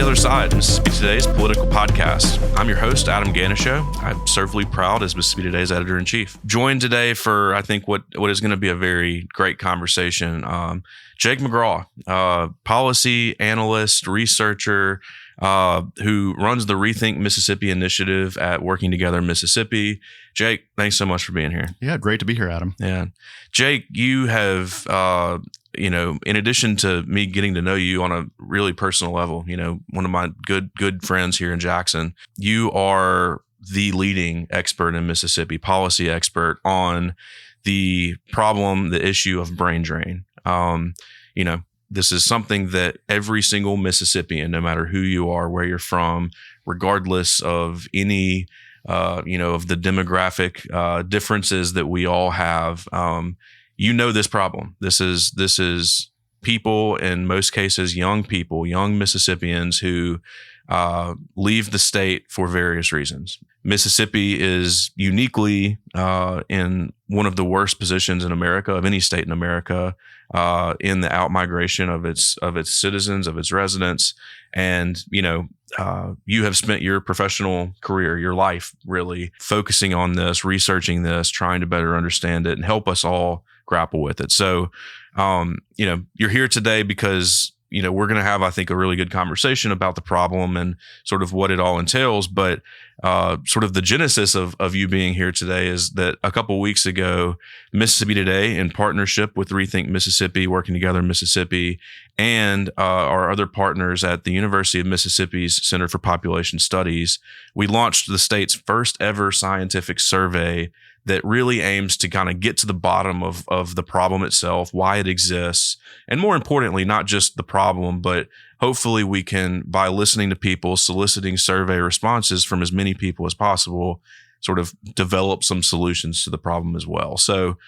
The Other Side, Mississippi Today's political podcast. I'm your host, Adam Ganucheau. I'm servably proud as Mississippi Today's editor-in-chief. Joined today for, I think, what is going to be a very great conversation, Jake McGraw, policy analyst, researcher, who runs the Rethink Mississippi initiative at Working Together Mississippi. Jake, thanks so much for being here. Yeah, great to be here, Adam. Yeah. Jake, you have, in addition to me getting to know you on a really personal level, one of my good friends here in Jackson, you are the leading expert in Mississippi, policy expert on the problem, the issue of brain drain. This is something that every single Mississippian, no matter who you are, where you're from, regardless of any, of the demographic differences that we all have, this problem. This is people, in most cases, young people, young Mississippians who leave the state for various reasons. Mississippi is uniquely in one of the worst positions in America, of any state in America, in the outmigration of its citizens, of its residents. And, you have spent your professional career, your life really focusing on this, researching this, trying to better understand it and help us all grapple with it. So, you're here today because, we're going to have, I think, a really good conversation about the problem and sort of what it all entails. But sort of the genesis of you being here today is that a couple of weeks ago, Mississippi Today, in partnership with Rethink Mississippi, Working Together Mississippi, and our other partners at the University of Mississippi's Center for Population Studies, we launched the state's first ever scientific survey that really aims to kind of get to the bottom of the problem itself, why it exists, and more importantly, not just the problem, but hopefully we can, by listening to people, soliciting survey responses from as many people as possible, sort of develop some solutions to the problem as well. So,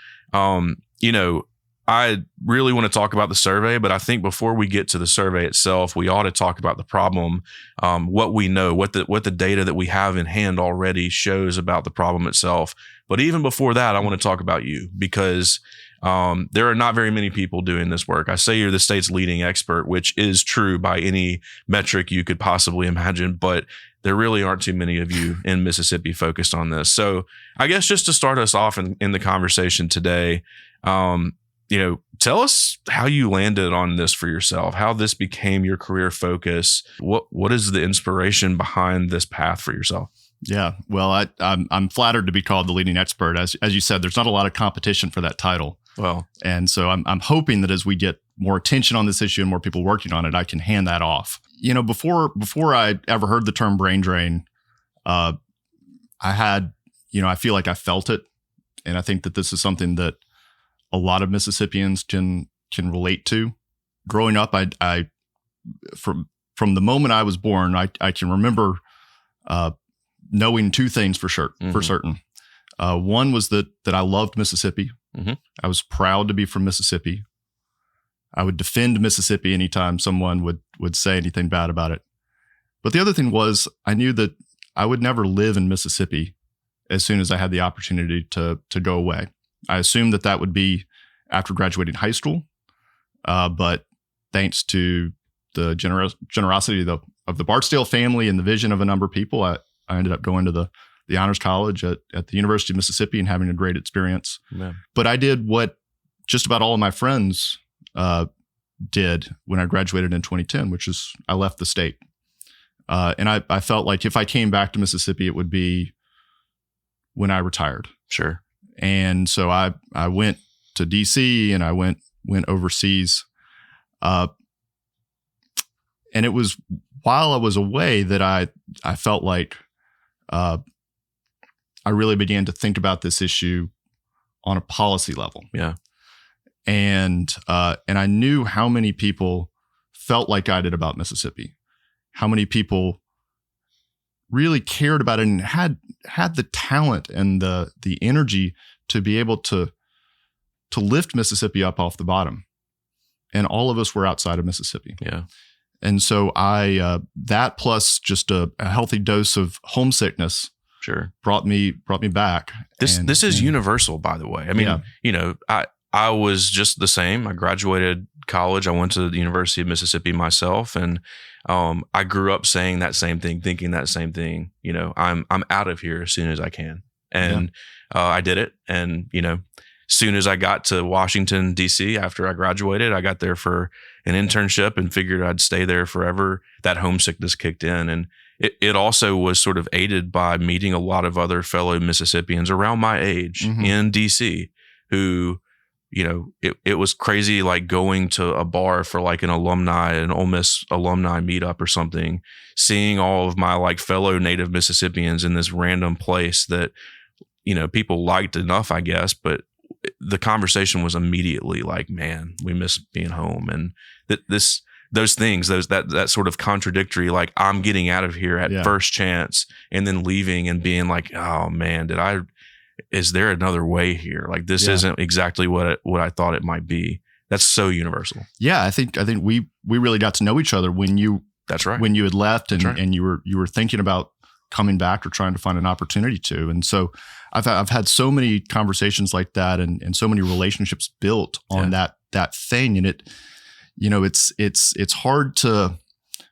I really want to talk about the survey, but I think before we get to the survey itself, we ought to talk about the problem, what we know, what the data that we have in hand already shows about the problem itself. But even before that, I want to talk about you because there are not very many people doing this work. I say you're the state's leading expert, which is true by any metric you could possibly imagine, but there really aren't too many of you in Mississippi focused on this. So I guess just to start us off in the conversation today, tell us how you landed on this for yourself, how this became your career focus. What is the inspiration behind this path for yourself? Yeah, well, I'm flattered to be called the leading expert. As you said, there's not a lot of competition for that title. Well, and so I'm hoping that as we get more attention on this issue and more people working on it, I can hand that off. Before I ever heard the term brain drain, I feel like I felt it, and I think that this is something that a lot of Mississippians can relate to. Growing up, I from the moment I was born, I can remember knowing two things for sure, for certain. One was that I loved Mississippi. Mm-hmm. I was proud to be from Mississippi. I would defend Mississippi anytime someone would say anything bad about it. But the other thing was I knew that I would never live in Mississippi as soon as I had the opportunity to go away. I assumed that would be after graduating high school, but thanks to the generosity of the Bartsdale family and the vision of a number of people, I ended up going to the honors college at the University of Mississippi and having a great experience. Man. But I did what just about all of my friends did when I graduated in 2010, which is I left the state. And I felt like if I came back to Mississippi, it would be when I retired. Sure. And so I went to DC and I went overseas. And it was while I was away that I felt like I really began to think about this issue on a policy level. Yeah. And I knew how many people felt like I did about Mississippi, how many people really cared about it and had the talent and the energy to be able to lift Mississippi up off the bottom. And all of us were outside of Mississippi. Yeah. And so that plus just a healthy dose of homesickness brought me back. This is universal, by the way. I mean, I was just the same. I graduated college. I went to the University of Mississippi myself, and I grew up saying that same thing, thinking that same thing. I'm out of here as soon as I can, and I did it. And soon as I got to Washington, D.C., after I graduated, I got there for an internship and figured I'd stay there forever. That homesickness kicked in. And it also was sort of aided by meeting a lot of other fellow Mississippians around my age in D.C. who, it was crazy, like going to a bar for like an Ole Miss alumni meetup or something, seeing all of my like fellow native Mississippians in this random place that, people liked enough, I guess, but the conversation was immediately like, man, we miss being home. And those things, that sort of contradictory, like I'm getting out of here at first chance and then leaving and being like, oh man, is there another way here? Like this isn't exactly what I thought it might be. That's so universal. Yeah. I think we really got to know each other when you had left and you were thinking about coming back or trying to find an opportunity to. And so I've had so many conversations like that and so many relationships built on that thing. And it's hard to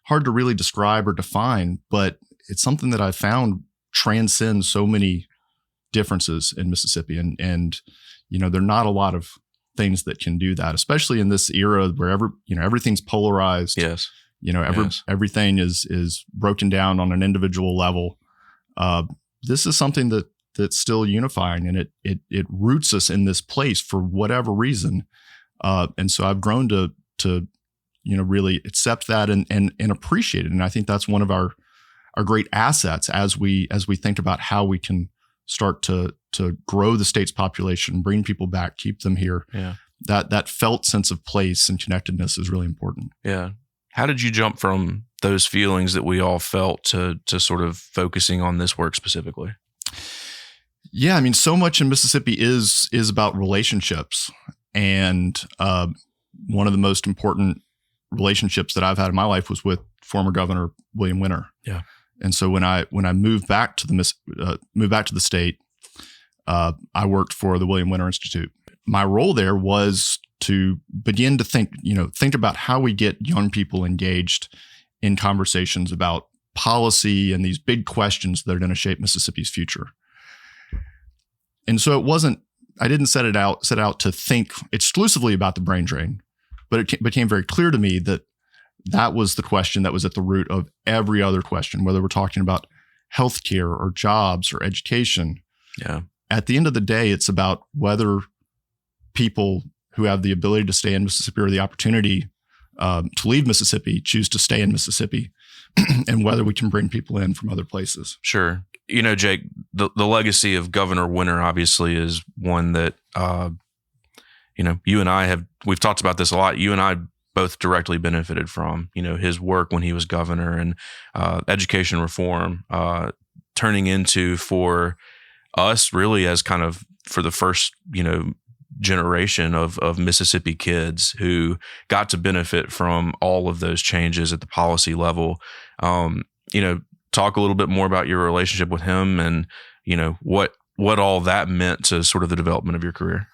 really describe or define, but it's something that I found transcends so many differences in Mississippi. And there are not a lot of things that can do that, especially in this era where everything's polarized. Yes. Everything is broken down on an individual level. This is something that's still unifying, and it roots us in this place for whatever reason. And so I've grown to really accept that and appreciate it. And I think that's one of our great assets as we think about how we can start to grow the state's population, bring people back, keep them here. Yeah. That felt sense of place and connectedness is really important. Yeah. How did you jump from those feelings that we all felt to sort of focusing on this work specifically? Yeah, I mean, so much in Mississippi is about relationships, and one of the most important relationships that I've had in my life was with former Governor William Winter. Yeah, and so when I moved back to the state, I worked for the William Winter Institute. My role there was to begin to think about how we get young people engaged in conversations about policy and these big questions that are going to shape Mississippi's future. And so I didn't set out to think exclusively about the brain drain, but it became very clear to me that was the question that was at the root of every other question, whether we're talking about healthcare or jobs or education. Yeah. At the end of the day, it's about whether people who have the ability to stay in Mississippi or the opportunity to leave Mississippi choose to stay in Mississippi, and whether we can bring people in from other places. Sure. Jake, the legacy of Governor Winter obviously is one that, you and I we've talked about this a lot. You and I both directly benefited from, his work when he was governor, and education reform turning into, for us, really as kind of for the first, generation of Mississippi kids who got to benefit from all of those changes at the policy level. Talk a little bit more about your relationship with him and, what all that meant to sort of the development of your career.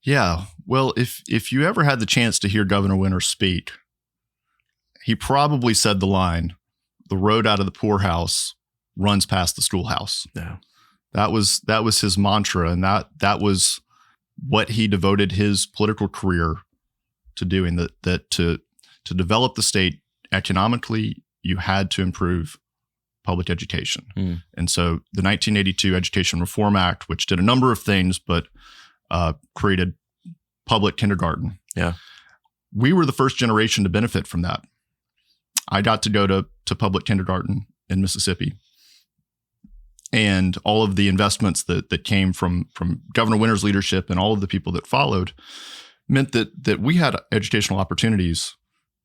Yeah. Well, if you ever had the chance to hear Governor Winter speak, he probably said the line, "The road out of the poorhouse runs past the schoolhouse." Yeah. That was his mantra, and that was what he devoted his political career to doing. That to develop the state economically, you had to improve public education. And so the 1982 Education Reform Act, which did a number of things, but created public kindergarten. Yeah. We were the first generation to benefit from that. I got to go to public kindergarten in Mississippi. And all of the investments that came from Governor Winter's leadership and all of the people that followed meant that we had educational opportunities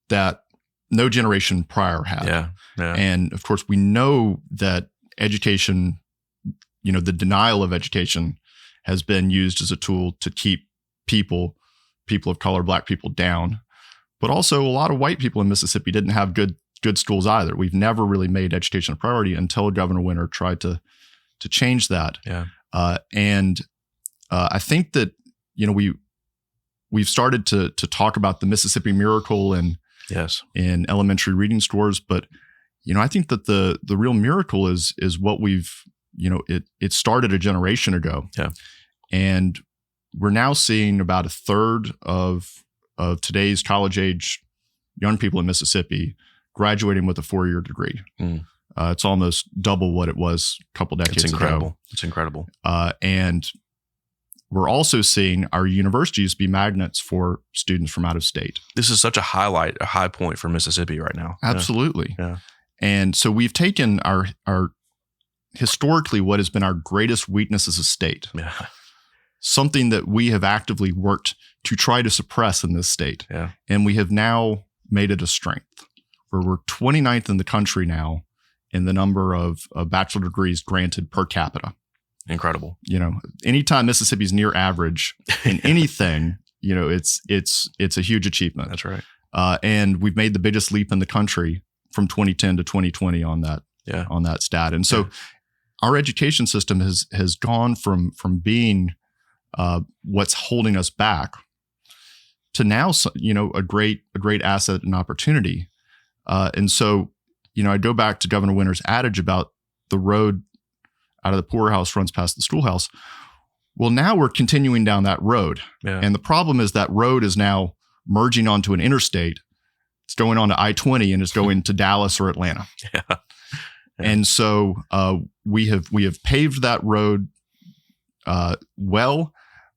that no generation prior had. Yeah. And of course, we know that education, the denial of education has been used as a tool to keep people of color, Black people down. But also a lot of white people in Mississippi didn't have good schools either. We've never really made education a priority until Governor Winter tried to change that. Yeah. And I think that, we've started to talk about the Mississippi Miracle in elementary reading scores, but I think that the real miracle is what we've it started a generation ago, and we're now seeing about a third of today's college age young people in Mississippi graduating with a 4-year degree. It's almost double what it was a couple decades ago. It's incredible. And we're also seeing our universities be magnets for students from out of state. This is such a high point for Mississippi right now. Absolutely. Yeah. And so we've taken our historically what has been our greatest weakness as a state, something that we have actively worked to try to suppress in this state. And we have now made it a strength, where we're 29th in the country now in the number of bachelor degrees granted per capita. Incredible. Anytime Mississippi's near average in anything, it's a huge achievement. That's right. And we've made the biggest leap in the country from 2010 to 2020 on that stat. And so our education system has gone from being what's holding us back to now, a great asset and opportunity. And so, I go back to Governor Winter's adage about the road out of the poorhouse runs past the schoolhouse. Well, now we're continuing down that road. And the problem is that road is now merging onto an interstate. It's going on to I-20 and it's going to Dallas or Atlanta. And so we have paved that road well,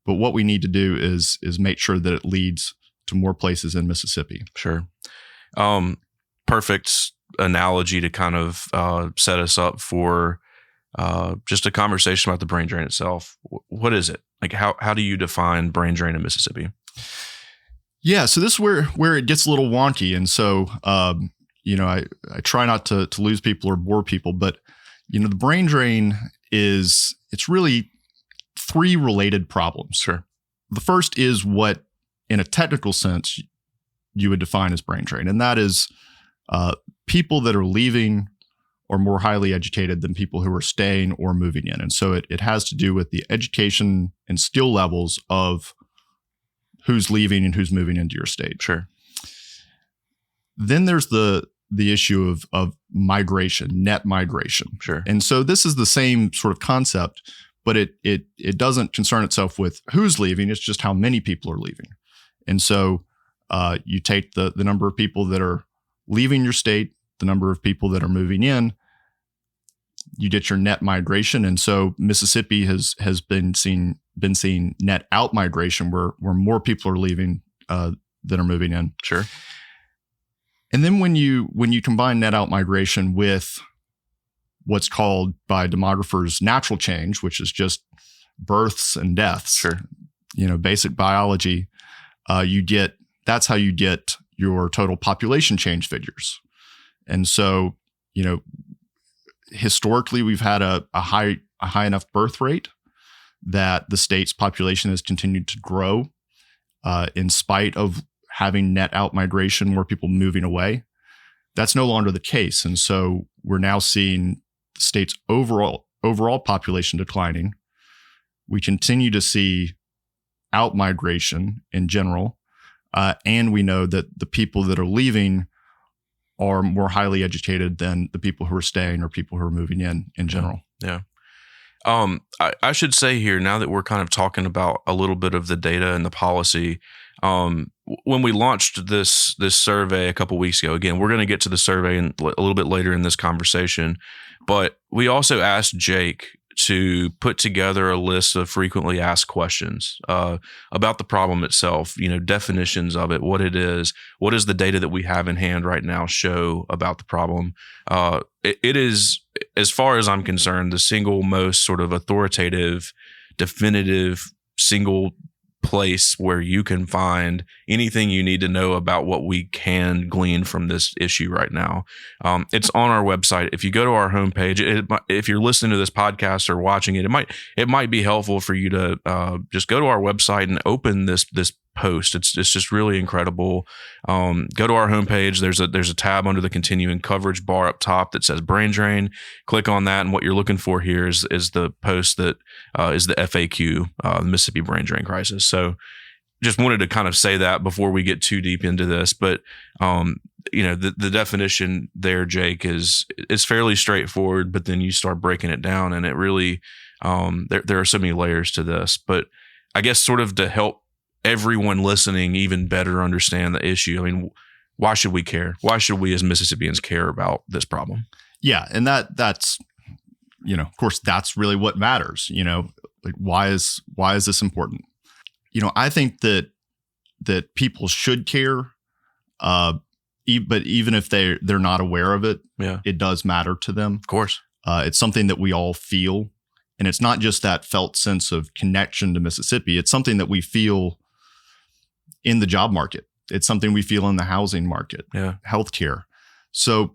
but what we need to do is make sure that it leads to more places in Mississippi. Sure. Perfect analogy to kind of set us up for just a conversation about the brain drain itself. What is it? Like, how do you define brain drain in Mississippi? Yeah, so this is where it gets a little wonky. And so, I try not to lose people or bore people, but, the brain drain it's really 3 related problems. Sure. The first is what, in a technical sense, you would define as brain drain. And that is people that are leaving are more highly educated than people who are staying or moving in. And so it has to do with the education and skill levels of who's leaving and who's moving into your state. Sure. Then there's the issue of migration, net migration. Sure. And so this is the same sort of concept, but it doesn't concern itself with who's leaving. It's just how many people are leaving. And so you take the number of people that are leaving your state, the number of people that are moving in, you get your net migration. And so Mississippi has been seeing net out migration where more people are leaving than are moving in. Sure. And then when you combine net out migration with what's called by demographers natural change, which is just births and deaths, sure, basic biology, that's how you get your total population change figures. And so, historically, we've had a high enough birth rate that the state's population has continued to grow in spite of having net out migration, more people moving away. That's no longer the case. And so we're now seeing the state's overall population declining. We continue to see out migration in general. And we know that the people that are leaving are more highly educated than the people who are staying or people who are moving in general. Yeah. I should say here, now that we're kind of talking about a little bit of the data and the policy, when we launched this survey a couple weeks ago, again, we're going to get to the survey a little bit later in this conversation, but we also asked Jake to put together a list of frequently asked questions about the problem itself, definitions of it, what it is, what does the data that we have in hand right now show about the problem. It is, as far as I'm concerned, the single most sort of authoritative, definitive, single place where you can find anything you need to know about what we can glean from this issue right now. It's on our website. If you go to our homepage, if you're listening to this podcast or watching it, it might be helpful for you to just go to our website and open this post. It's just really incredible. Go to our homepage. There's a tab under the continuing coverage bar up top that says brain drain. Click on that, and what you're looking for here is the post that is the FAQ, the Mississippi Brain Drain Crisis. So just wanted to kind of say that before we get too deep into this, but the definition there, Jake, is fairly straightforward, but then you start breaking it down, and it really there are so many layers to this. But I guess sort of to help everyone listening even better understand the issue. I mean, why should we care? Why should we as Mississippians care about this problem? Yeah, and that's of course, that's really what matters. Like why is this important? I think that people should care, but even if they're not aware of it, it does matter to them. Of course, it's something that we all feel, and it's not just that felt sense of connection to Mississippi. It's something that we feel in the job market. It's something we feel in the housing market, healthcare. So,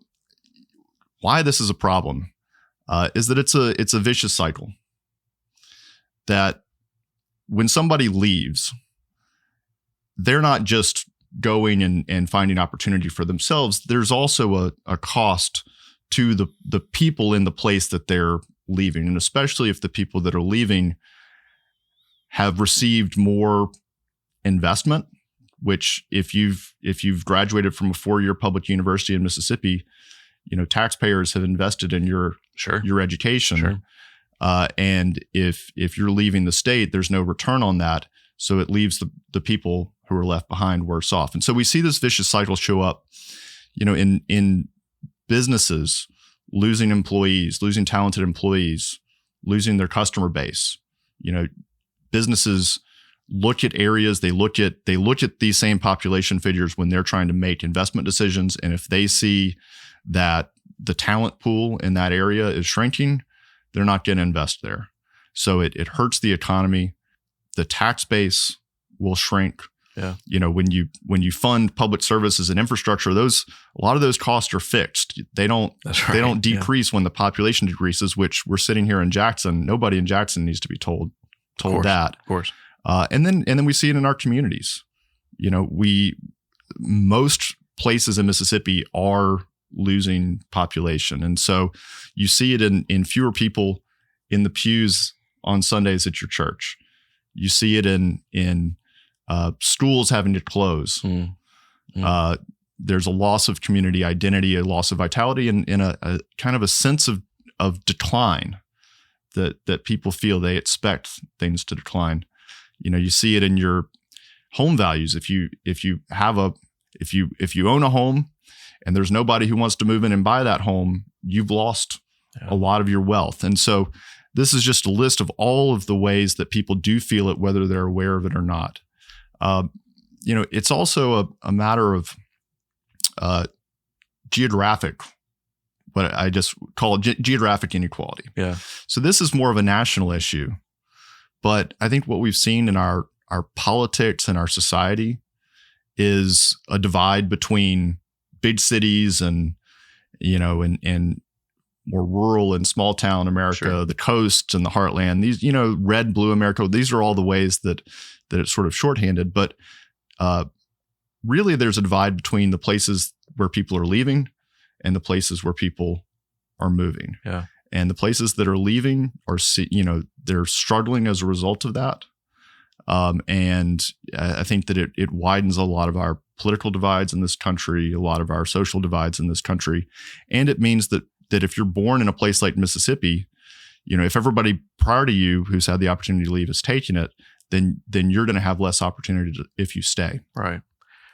why this is a problem is that it's a vicious cycle. That when somebody leaves, they're not just going and finding opportunity for themselves. There's also a cost to the people in the place that they're leaving. And especially if the people that are leaving have received more investment, which if you've graduated from a 4-year public university in Mississippi, taxpayers have invested in your education. Sure. And if you're leaving the state, there's no return on that. So it leaves the people who are left behind worse off. And so we see this vicious cycle show up, in businesses losing employees, losing talented employees, losing their customer base. Businesses look at areas, they look at these same population figures when they're trying to make investment decisions. And if they see that the talent pool in that area is shrinking, they're not going to invest there. So it hurts the economy. The tax base will shrink. Yeah. When you fund public services and infrastructure, a lot of those costs are fixed. They don't decrease when the population decreases, which we're sitting here in Jackson. Nobody in Jackson needs to be told that. Of course. And then we see it in our communities. Most places in Mississippi are losing population. And so you see it in fewer people in the pews on Sundays at your church. You see it in schools having to close. There's a loss of community identity, a loss of vitality, and a kind of a sense of decline that people feel. They expect things to decline. You see it in your home values. If you own a home and there's nobody who wants to move in and buy that home, you've lost a lot of your wealth. And so this is just a list of all of the ways that people do feel it, whether they're aware of it or not. It's also a matter of geographic, what I just call geographic inequality. Yeah. So this is more of a national issue, but I think what we've seen in our politics and our society is a divide between big cities and more rural and small town America, the coast and the heartland. These, red, blue America. These are all the ways that it's sort of shorthanded. But really, there's a divide between the places where people are leaving and the places where people are moving. Yeah. And the places that are leaving are, they're struggling as a result of that. And I think that it widens a lot of our political divides in this country, a lot of our social divides in this country. And it means that if you're born in a place like Mississippi, if everybody prior to you who's had the opportunity to leave is taking it, then you're going to have less opportunity if you stay. Right.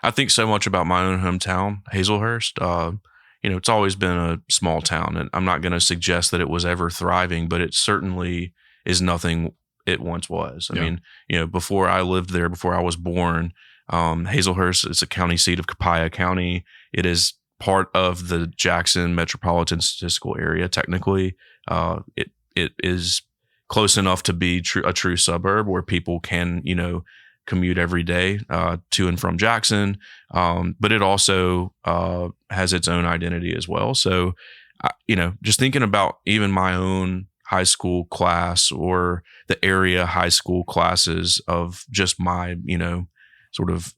I think so much about my own hometown, Hazelhurst. It's always been a small town, and I'm not going to suggest that it was ever thriving, but it certainly is nothing it once was. I mean, before I lived there, before I was born, Hazelhurst is a county seat of Copiah County. It is part of the Jackson Metropolitan Statistical Area. Technically, it is close enough to be a true suburb where people can, commute every day to and from Jackson. But it also has its own identity as well. So, just thinking about even my own high school class or the area high school classes of just my, sort of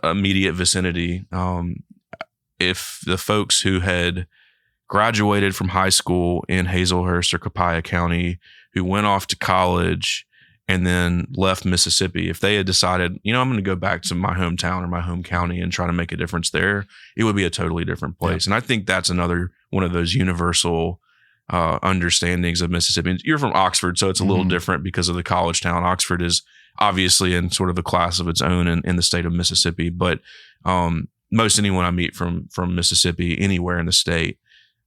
immediate vicinity. If the folks who had graduated from high school in Hazelhurst or Copiah County, who went off to college and then left Mississippi, if they had decided, I'm going to go back to my hometown or my home county and try to make a difference there, it would be a totally different place. Yeah. And I think that's another one of those universal understandings of Mississippi. You're from Oxford, so it's a little different because of the college town. Oxford is obviously in sort of a class of its own in the state of Mississippi, but most anyone I meet from Mississippi, anywhere in the state,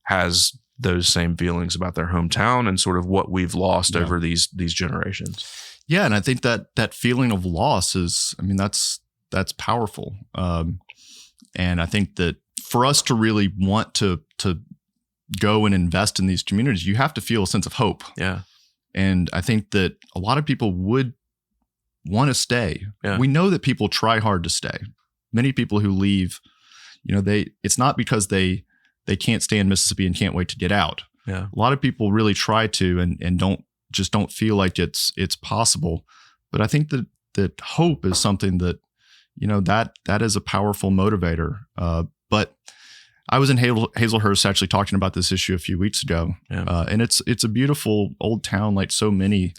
has those same feelings about their hometown and sort of what we've lost over these generations. Yeah, and I think that feeling of loss is, that's powerful. And I think that for us to really want to go and invest in these communities, you have to feel a sense of hope. Yeah. And I think that a lot of people would want to stay. Yeah. We know that people try hard to stay. Many people who leave, it's not because they can't stay in Mississippi and can't wait to get out. Yeah. A lot of people really try to and don't feel like it's possible. But I think that hope is something that, that is a powerful motivator. But I was in Hazelhurst actually talking about this issue a few weeks ago. Yeah. And it's a beautiful old town like so many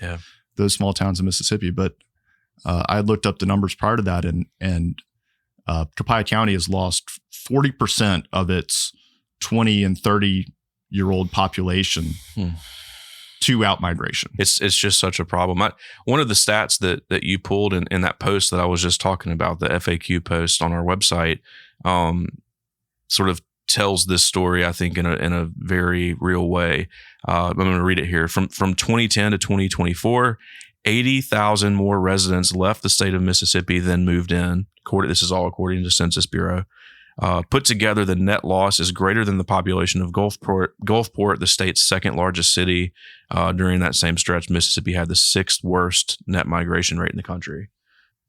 those small towns in Mississippi. But I looked up the numbers prior to that, and Copiah County has lost 40% of its 20 and 30-year-old population to outmigration. It's just such a problem. One of the stats that you pulled in that post that I was just talking about, the FAQ post on our website, sort of tells this story, I think, in a very real way. I'm going to read it here. From 2010 to 2024, 80,000 more residents left the state of Mississippi than moved in. This is all according to Census Bureau. Put together, the net loss is greater than the population of Gulfport, the state's second largest city. During that same stretch, Mississippi had the 6th worst net migration rate in the country.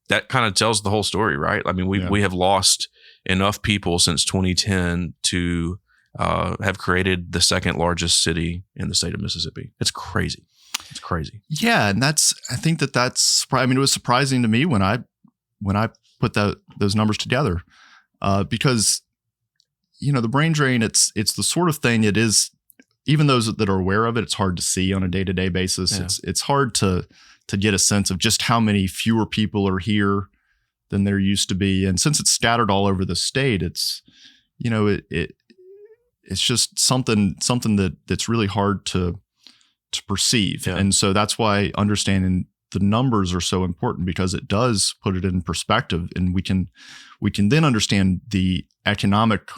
That kind of tells the whole story, right? I mean, we have lost enough people since 2010 to have created the second largest city in the state of Mississippi. It's crazy. It's crazy. Yeah, and I think that's. It was surprising to me when I put those numbers together. Because, the brain drain, it's the sort of thing it is, even those that are aware of it, it's hard to see on a day-to-day basis. Yeah. It's hard to get a sense of just how many fewer people are here than there used to be. And since it's scattered all over the state, it's, it's just something that's really hard to perceive. Yeah. And so that's why understanding the numbers are so important, because it does put it in perspective, and we can then understand the economic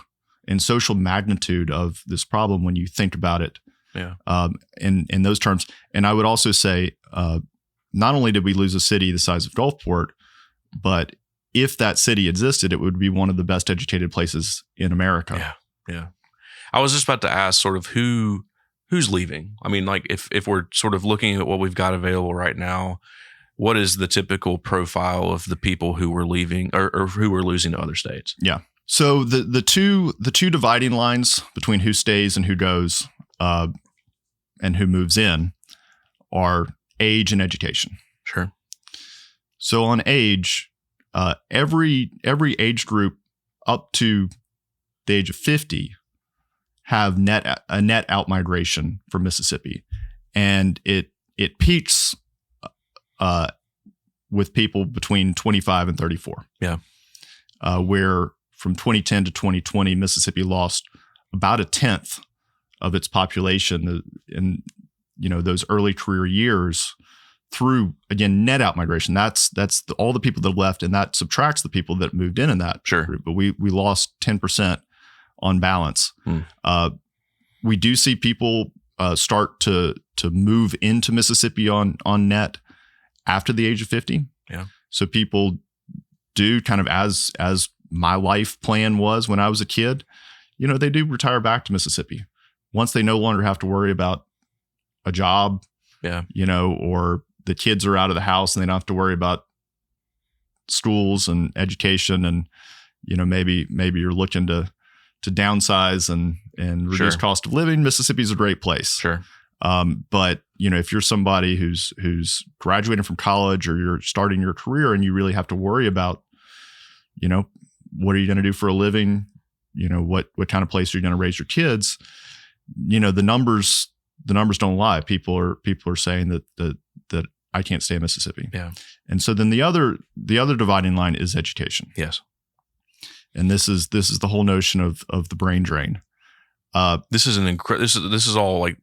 and social magnitude of this problem when you think about it. Yeah. In those terms. And I would also say, not only did we lose a city the size of Gulfport, but if that city existed, it would be one of the best educated places in America. Yeah. Yeah. I was just about to ask sort of who's leaving? I mean, like if we're sort of looking at what we've got available right now, what is the typical profile of the people who were leaving or who were losing to other states? Yeah. So the two dividing lines between who stays and who goes, and who moves in, are age and education. Sure. So on age, every age group up to the age of 50 have a net outmigration from Mississippi, and it peaks with people between 25 and 34. Yeah, where from 2010 to 2020, Mississippi lost about 1/10 of its population in those early career years through, again, net outmigration. That's all the people that left, and that subtracts the people that moved in that group. But we lost 10%. On balance. We do see people start to move into Mississippi on net after the age of 50. Yeah. So people do kind of as my life plan was when I was a kid, they do retire back to Mississippi once they no longer have to worry about a job. Yeah. Or the kids are out of the house and they don't have to worry about schools and education, and maybe you're looking to downsize and reduce cost of living. Mississippi's a great place. Sure. But if you're somebody who's graduating from college or you're starting your career and you really have to worry about what are you going to do for a living? What kind of place are you going to raise your kids? The numbers don't lie. People are saying that I can't stay in Mississippi. Yeah. And so then the other dividing line is education. Yes. And this is the whole notion of the brain drain. This is all like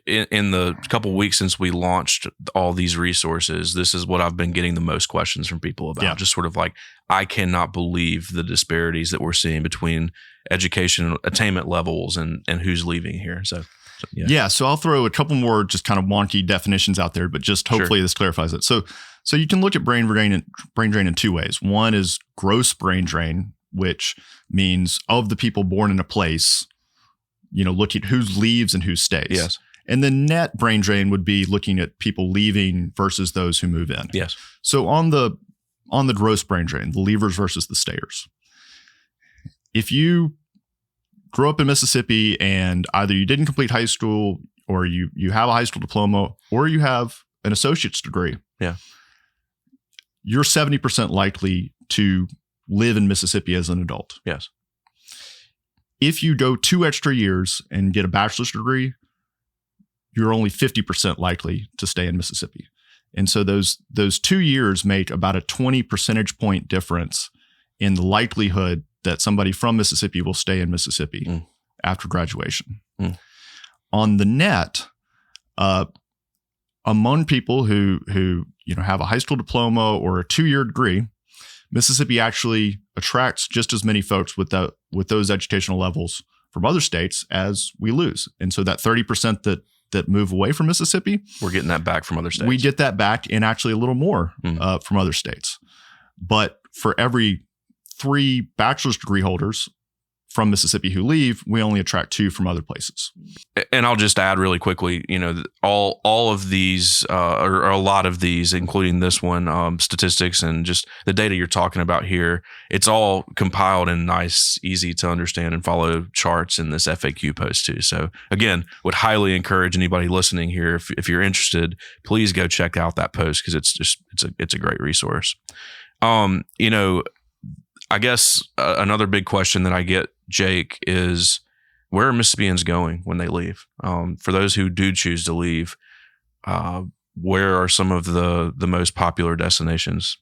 in the couple weeks since we launched all these resources. This is what I've been getting the most questions from people about. Yeah. Just sort of like, I cannot believe the disparities that we're seeing between education attainment levels and who's leaving here. So yeah. So I'll throw a couple more just kind of wonky definitions out there, but just hopefully this clarifies it. So you can look at brain drain in two ways. One is gross brain drain, which means of the people born in a place, look at who leaves and who stays. Yes. And then net brain drain would be looking at people leaving versus those who move in. Yes. So on the gross brain drain, the leavers versus the stayers. If you grew up in Mississippi and either you didn't complete high school or you have a high school diploma or you have an associate's degree, you're 70% likely to live in Mississippi as an adult. Yes. If you go 2 extra years and get a bachelor's degree, you're only 50% likely to stay in Mississippi. And so those 2 years make about a 20 percentage point difference in the likelihood that somebody from Mississippi will stay in Mississippi after graduation. On the net, among people who have a high school diploma or a 2-year degree, Mississippi actually attracts just as many folks with those educational levels from other states as we lose. And so that 30% that move away from Mississippi, we're getting that back from other states. We get that back and actually a little more from other states. But for every 3 bachelor's degree holders from Mississippi who leave, we only attract 2 from other places. And I'll just add really quickly, all of these, or a lot of these, including this one, statistics and just the data you're talking about here, it's all compiled in nice, easy to understand and follow charts in this FAQ post too. So again, would highly encourage anybody listening here, if you're interested, please go check out that post because it's a great resource. I guess another big question that I get, Jake, is where are Mississippians going when they leave? For those who do choose to leave, where are some of the most popular destinations?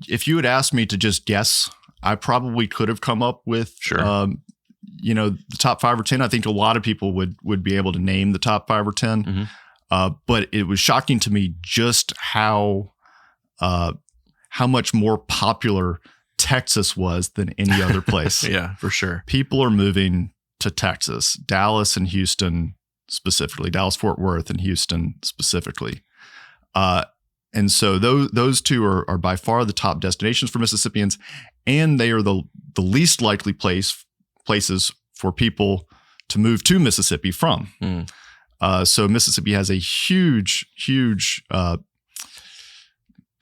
If you had asked me to just guess, I probably could have come up with, the top 5 or 10. I think a lot of people would be able to name the top 5 or 10. But it was shocking to me just how much more popular Texas was than any other place. Yeah, for sure. People are moving to Texas, Dallas and Houston specifically, Dallas-Fort Worth and Houston specifically. And so those 2 are by far the top destinations for Mississippians, and they are the least likely places for people to move to Mississippi from. So Mississippi has a huge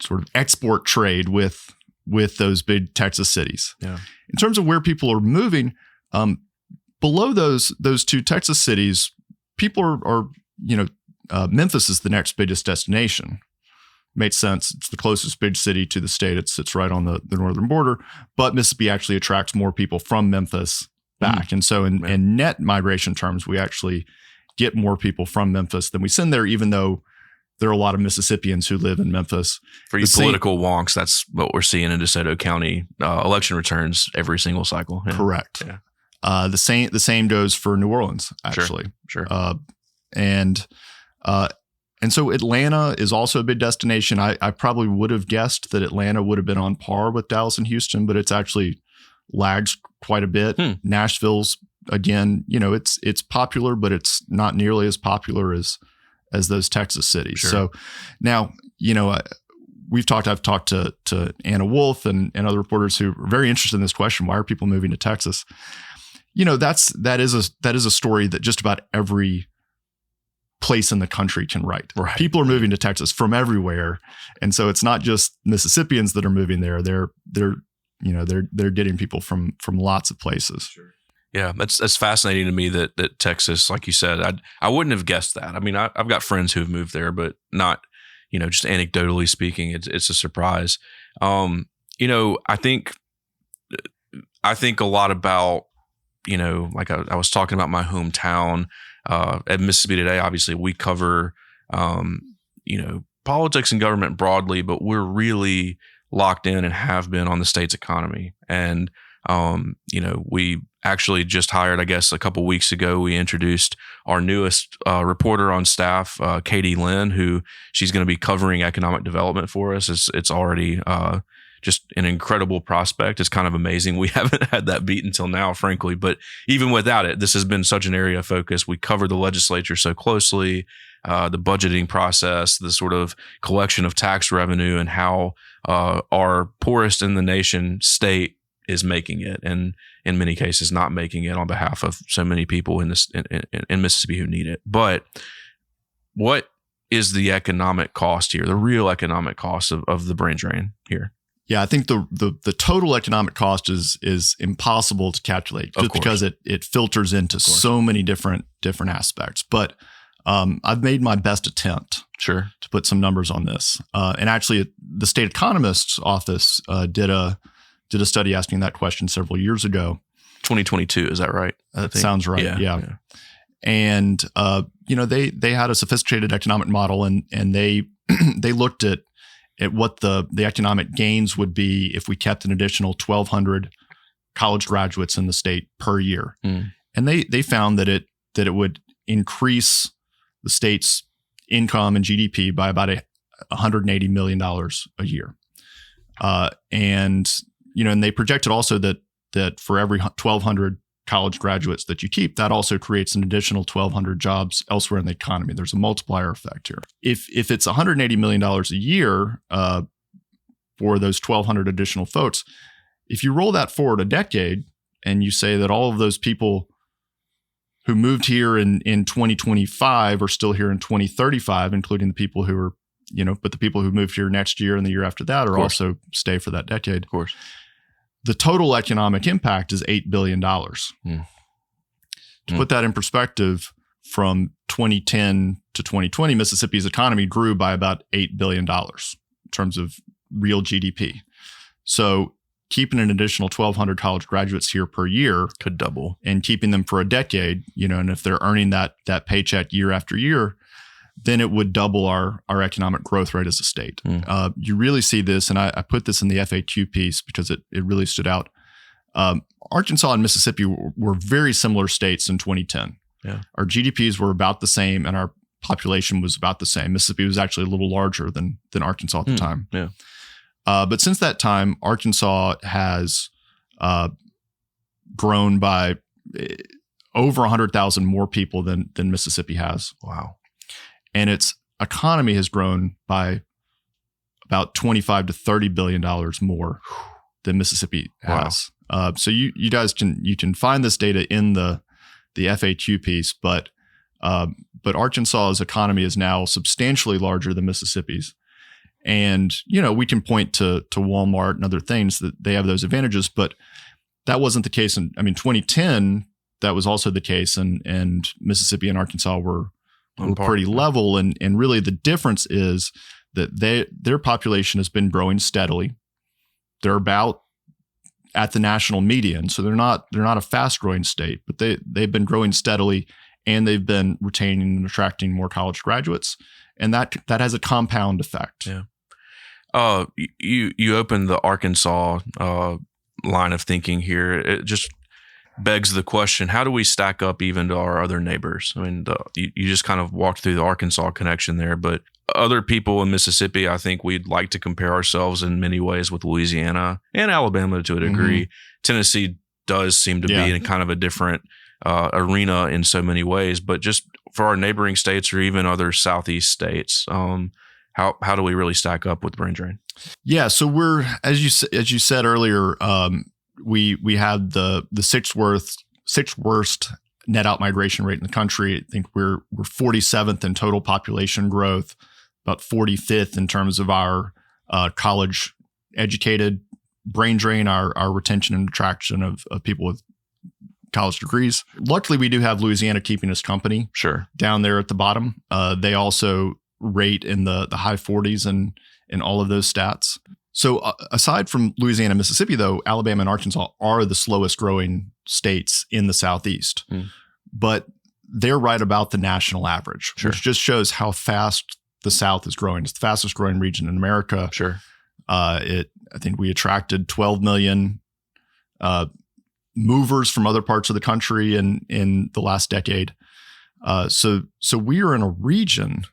sort of export trade with those big Texas cities. Yeah. In terms of where people are moving, below those 2 Texas cities, people are Memphis is the next biggest destination. Makes sense. It's the closest big city to the state. It sits right on the northern border, but Mississippi actually attracts more people from Memphis back. And so in net migration terms, we actually get more people from Memphis than we send there, even though there are a lot of Mississippians who live in Memphis. For you political wonks, that's what we're seeing in DeSoto County election returns every single cycle. Yeah. Correct. Yeah. The same goes for New Orleans, actually. Sure. And so Atlanta is also a big destination. I probably would have guessed that Atlanta would have been on par with Dallas and Houston, but it's actually lags quite a bit. Nashville's, again, it's popular, but it's not nearly as popular as those Texas cities. Sure. So now, I've talked to Anna Wolf and other reporters who are very interested in this question. Why are people moving to Texas? That is a story that just about every place in the country can write. Right. People are moving to Texas from everywhere. And so it's not just Mississippians that are moving there. They're getting people from lots of places. Sure. Yeah, that's fascinating to me that Texas, like you said, I wouldn't have guessed that. I mean, I've got friends who've moved there, but not, just anecdotally speaking, it's a surprise. I think I think a lot about, like I was talking about my hometown at Mississippi Today. Obviously, we cover, politics and government broadly, but we're really locked in and have been on the state's economy. And, we actually just hired, I guess, a couple weeks ago, we introduced our newest reporter on staff, Katie Lynn, who she's going to be covering economic development for us. It's already just an incredible prospect. It's kind of amazing. We haven't had that beat until now, frankly, but even without it, this has been such an area of focus. We cover the legislature so closely, the budgeting process, the sort of collection of tax revenue, and how our poorest in the nation state is making it, and in many cases not making it on behalf of so many people in Mississippi who need it. But what is the economic cost here, the real economic cost of the brain drain here? Yeah, I think the total economic cost is impossible to calculate just because it filters into so many different aspects. But I've made my best attempt to put some numbers on this. And actually, the state economist's office did a study asking that question several years ago. 2022, is that right? That sounds right. Yeah. And they had a sophisticated economic model, and they they looked at what the economic gains would be if we kept an additional 1,200 college graduates in the state per year. And they found that it would increase the state's income and GDP by about $180 million a year. And they projected also that for every 1,200 college graduates that you keep, that also creates an additional 1,200 jobs elsewhere in the economy. There's a multiplier effect here. If it's $180 million a year for those 1,200 additional folks, if you roll that forward a decade and you say that all of those people who moved here in 2025 are still here in 2035, including the people who are, but the people who moved here next year and the year after that are also stay for that decade. Of course. The total economic impact is $8 billion. To put that in perspective, from 2010 to 2020, Mississippi's economy grew by about $8 billion in terms of real GDP. So keeping an additional 1,200 college graduates here per year could double, and keeping them for a decade, and if they're earning that paycheck year after year, then it would double our economic growth rate as a state. You really see this, and I put this in the FAQ piece because it really stood out. Arkansas and Mississippi were very similar states in 2010. Yeah. Our GDPs were about the same, and our population was about the same. Mississippi was actually a little larger than Arkansas at the time. Yeah. But since that time, Arkansas has grown by over 100,000 more people than Mississippi has. Wow. And its economy has grown by about $25 to $30 billion more than Mississippi has. Wow. So you guys can find this data in the FAQ piece, but Arkansas's economy is now substantially larger than Mississippi's. And, we can point to Walmart and other things that they have those advantages, but that wasn't the case. 2010, that was also the case. And Mississippi and Arkansas were pretty level. And really the difference is that their population has been growing steadily. They're about at the national median. So they're not a fast growing state, but they've been growing steadily, and they've been retaining and attracting more college graduates. And that has a compound effect. Yeah. You opened the Arkansas line of thinking here. It just begs the question: how do we stack up even to our other neighbors? You just kind of walked through the Arkansas connection there, but other people in Mississippi, I think we'd like to compare ourselves in many ways with Louisiana and Alabama to a degree. Mm-hmm. Tennessee does seem to be in kind of a different arena in so many ways, but just for our neighboring states or even other Southeast states, how do we really stack up with brain drain? Yeah, so we're as you said earlier, we had the sixth worst net out migration rate in the country. I think we're 47th in total population growth, about 45th in terms of our college educated brain drain, our retention and attraction of people with college degrees. Luckily, we do have Louisiana keeping us company. Sure. Down there at the bottom. They also rate in the high 40s in all of those stats. So aside from Louisiana and Mississippi, though, Alabama and Arkansas are the slowest growing states in the Southeast. But they're right about the national average, which just shows how fast the South is growing. It's the fastest growing region in America. I think we attracted 12 million movers from other parts of the country in the last decade. So we are in a region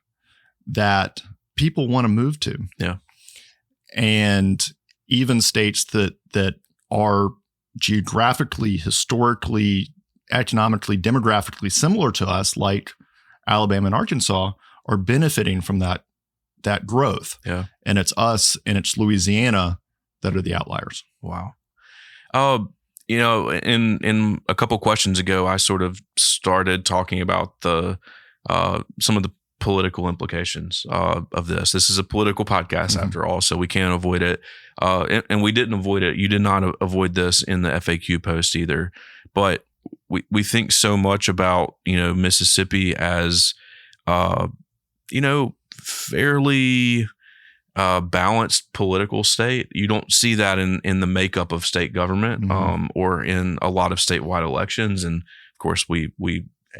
that people want to move to. Yeah. And even states that are geographically, historically, economically, demographically similar to us, like Alabama and Arkansas, are benefiting from that growth. Yeah. And it's us and it's Louisiana that are the outliers. Wow. In a couple questions ago, I sort of started talking about some of the political implications of this. This is a political podcast after all, so we can't avoid it. And we didn't avoid it. You did not avoid this in the FAQ post either. But we think so much about, Mississippi as, fairly balanced political state. You don't see that in the makeup of state government or in a lot of statewide elections. And of course, we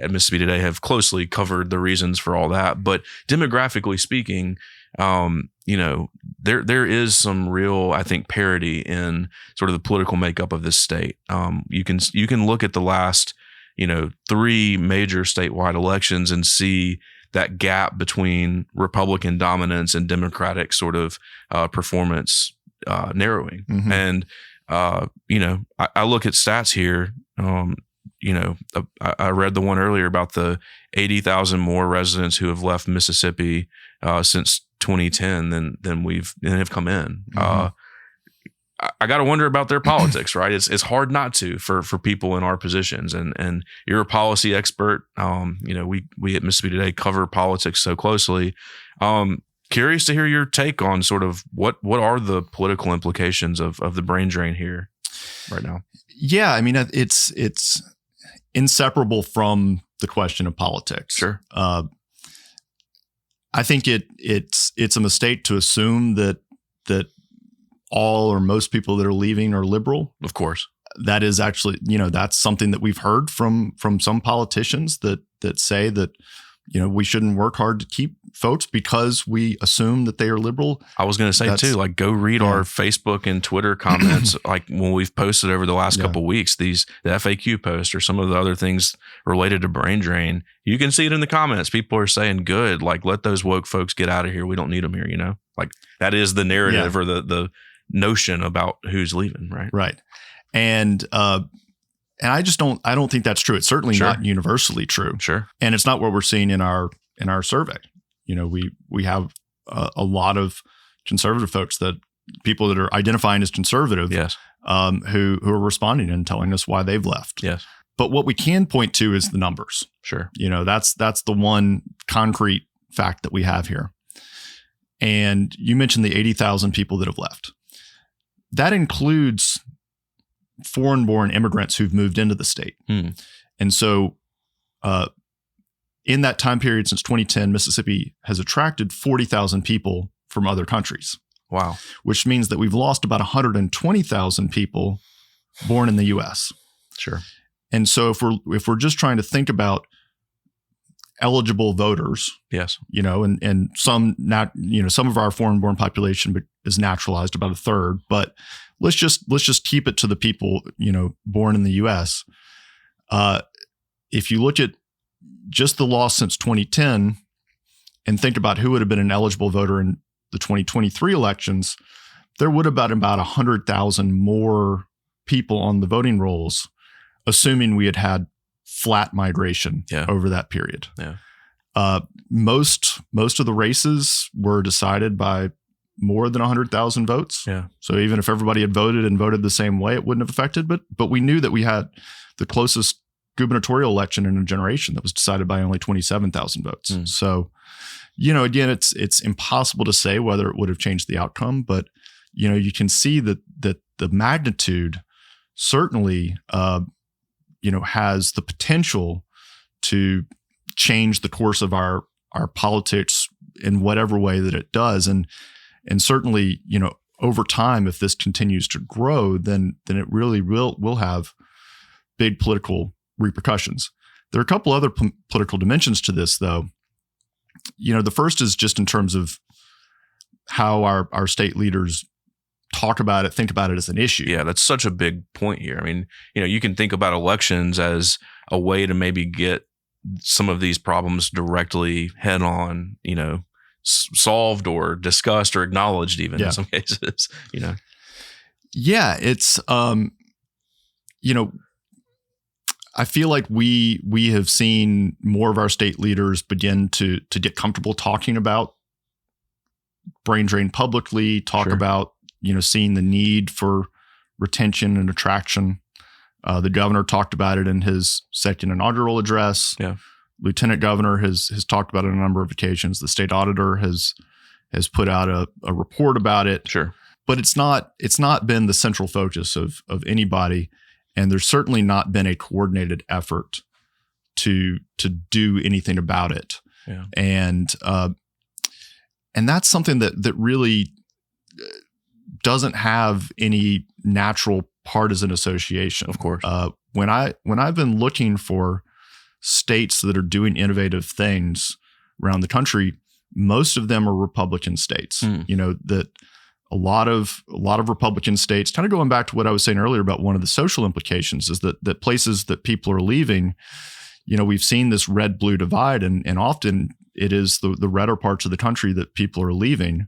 at Mississippi Today have closely covered the reasons for all that. But demographically speaking, there is some real, I think, parity in sort of the political makeup of this state. You can look at the last, 3 major statewide elections and see that gap between Republican dominance and Democratic sort of performance narrowing. And, I look at stats here. I read the one earlier about the 80,000 more residents who have left Mississippi since 2010 than have come in. I got to wonder about their politics, right? It's hard not to for people in our positions, and you're a policy expert. We at Mississippi Today cover politics so closely. Curious to hear your take on sort of what are the political implications of the brain drain here right now? Yeah, I mean it's inseparable from the question of politics. Sure. I think it's a mistake to assume that all or most people that are leaving are liberal. Of course. That is actually, that's something that we've heard from some politicians that say that, we shouldn't work hard to keep folks because we assume that they are liberal. I was going to say too, like go read our Facebook and Twitter comments, like when we've posted over the last couple of weeks, the FAQ post or some of the other things related to brain drain. You can see it in the comments. People are saying, good, like let those woke folks get out of here. We don't need them here, like that is the narrative or the notion about who's leaving. Right. Right. And I don't think that's true. It's certainly not universally true. Sure. And it's not what we're seeing in our survey. We have a lot of conservative folks, people that are identifying as conservative, yes, who are responding and telling us why they've left. Yes. But what we can point to is the numbers. Sure. That's the one concrete fact that we have here. And you mentioned the 80,000 people that have left. That includes foreign-born immigrants who've moved into the state. And so in that time period since 2010, Mississippi has attracted 40,000 people from other countries. Wow. Which means that we've lost about 120,000 people born in the U.S. Sure. And so if we're just trying to think about eligible voters, yes, and some of our foreign-born population is naturalized, about a third, but let's just keep it to the people, born in the U.S. If you look at just the loss since 2010 and think about who would have been an eligible voter in the 2023 elections, there would have been about 100,000 more people on the voting rolls, assuming we had flat migration over that period. Yeah. Most of the races were decided by more than 100,000 votes. Yeah. So even if everybody had voted the same way, it wouldn't have affected. But we knew that we had the closest gubernatorial election in a generation that was decided by only 27,000 votes. So, again, it's impossible to say whether it would have changed the outcome, but you can see that the magnitude certainly has the potential to change the course of our politics in whatever way that it does. And certainly, over time, if this continues to grow, then it really will have big political repercussions. There are a couple other political dimensions to this, though. The first is just in terms of how our state leaders talk about it, think about it as an issue. Yeah, that's such a big point here. I mean, you can think about elections as a way to maybe get some of these problems directly head on, solved or discussed or acknowledged even in some cases, Yeah, it's, I feel like we have seen more of our state leaders begin to get comfortable talking about brain drain publicly, talk about, seeing the need for retention and attraction. The governor talked about it in his second inaugural address. Yeah. Lieutenant governor has talked about it on a number of occasions. The state auditor has put out a report about it. Sure. But it's not been the central focus of anybody. And there's certainly not been a coordinated effort to do anything about it. Yeah. And that's something that really doesn't have any natural partisan association. Of course. When I've been looking for states that are doing innovative things around the country, most of them are Republican states. That a lot of Republican states, kind of going back to what I was saying earlier about one of the social implications, is that places that people are leaving, we've seen this red-blue divide, and often it is the redder parts of the country that people are leaving.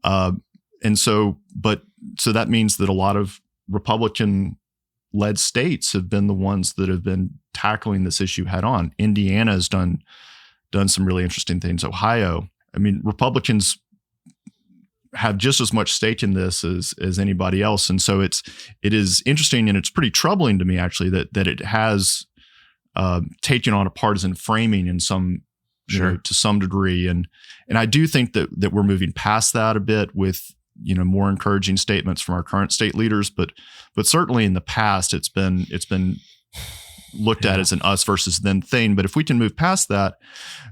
So that means that a lot of Republican-led states have been the ones that have been tackling this issue head on. Indiana has done some really interesting things. Ohio, I mean, Republicans have just as much stake in this as anybody else, and so it is interesting, and it's pretty troubling to me actually that it has taken on a partisan framing in some to some degree, and I do think that we're moving past that a bit with more encouraging statements from our current state leaders, but certainly in the past it's been looked at as an us versus them thing. But if we can move past that,